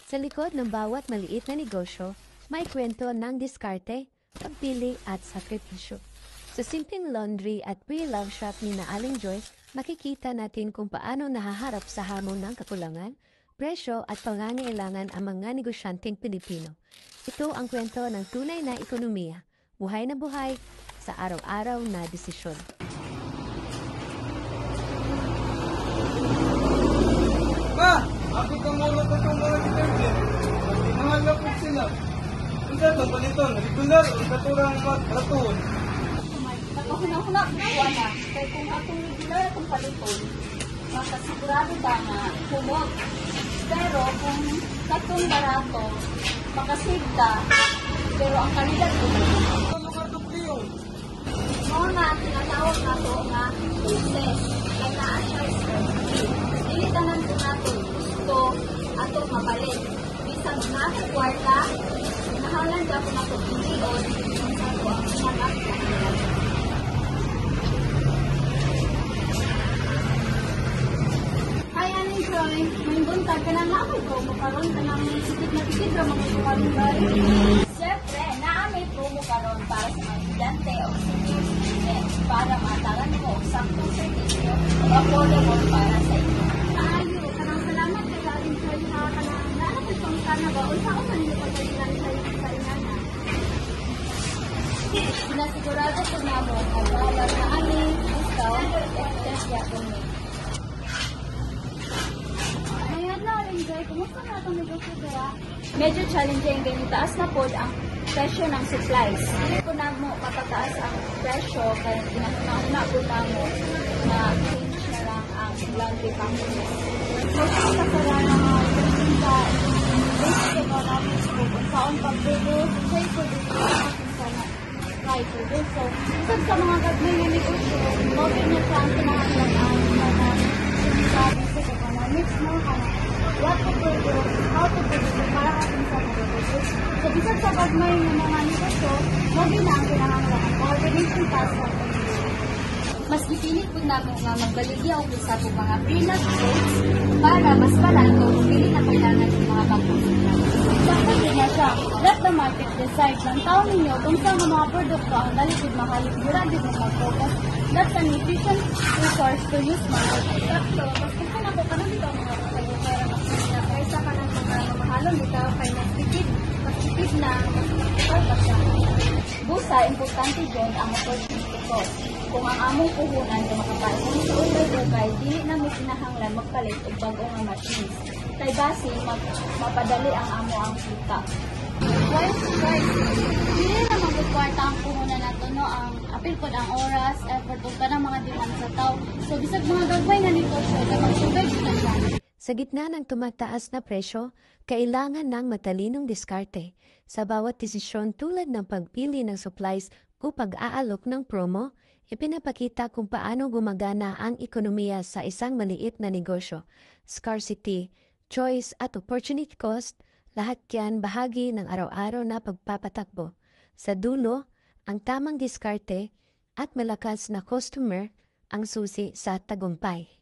Sa likod ng bawat maliit na negosyo, may kwento ng diskarte, pagpili at sakripisyo. Sa simpleng laundry at pre-love shop ni na Aling Joy, makikita natin kung paano nahaharap sa hamon ng kakulangan, presyo at pangangailangan ang mga negosyanteng Pilipino. Ito ang kwento ng tunay na ekonomiya, buhay na buhay sa araw-araw na desisyon. Ma! Ako kang ulo ko itong mga detergent. Nahalapot sila. Isa ito, paliton, regular, ikaturang magkatuon. Hunang-hunang nawa na, kaya kung atong regular atong paliton, makasigurado ba na humot. Pero kung katong barato, makasave ka, pero ang kalidad ko Ano ka ito, Pio? mga nga tinatawag na ito nga process. Kaya na-assure dili tanan ko nato gusto ato mapalit. Bisag na ako kwarta, nahalan ka ko nato pilion sa ko ang mga Hi, Aling Joy. May buntag ka na namin ko. Makaroon ka ng sikit na tikit na mga tuwaling bari. Siyempre, naamay promo karon para sa mga estudyante o senior students para matalan mo saktong servisyo o affordable para sa inyo. Ayo, karang salamat kay Aling Joy na kanang naapit pang sana ba? Unsa ko man yung pagkailan sa inana. Sinasigurado ko na mo ang bawat na aming discount at kami. Enjoy. Kumusta na itong negosyo dira? Medyo challenging din. Taas na po ang presyo ng supplies. Hindi po na mo mapataas ang presyo kaya pinakuna po na mo na change na lang ang laundry company. So, sa kasalanan ng sa basic economics po, kung saan pag-produce, sa i-produce sana try to do. So, isang sa mga gagawin na negosyo, okay na siya ang pinahanglan ang mga basic economics mo, what to produce, how to produce, para ating sa produce. So, bisag sa pagmay ng mga negosyo, hindi na ang pinahanglan ang coordination task ng pagmay. Mas ipilit po na nga magbaligya o sa po mga freelance goods para mas balan ko kung hindi na kailangan ng mga pagkusunod. Sample din na siya, let the market decide ng tao ninyo kung saan mga produkto ang dalikid mahalip murado ng mag-focus. That's an efficient resource to use mga sakto. Mas kung na po ka nang dito mga pera kaysa ka ng mga mahalong dito kay mas tipid na mas siya. Busa, importante dyan ang opportunity cost. Kung ang among puhunan na makapasok sa ulay-ulay, dili na may sinahanglan magpalit o bagong nga machines. Kay base, mapadali ang amo ang kita. Guys, dili na magkwarta ang puhunan nato no ang apil pod ang oras, effort ug kanang mga demand sa tao. So bisag mga gagmay na negosyo, magsugay kita siya. Sa gitna ng tumataas na presyo, kailangan ng matalinong diskarte. Sa bawat desisyon tulad ng pagpili ng supplies o pag-aalok ng promo, ipinapakita kung paano gumagana ang ekonomiya sa isang maliit na negosyo. Scarcity, choice at opportunity cost, lahat yan bahagi ng araw-araw na pagpapatakbo. Sa dulo, ang tamang diskarte at malakas na customer ang susi sa tagumpay.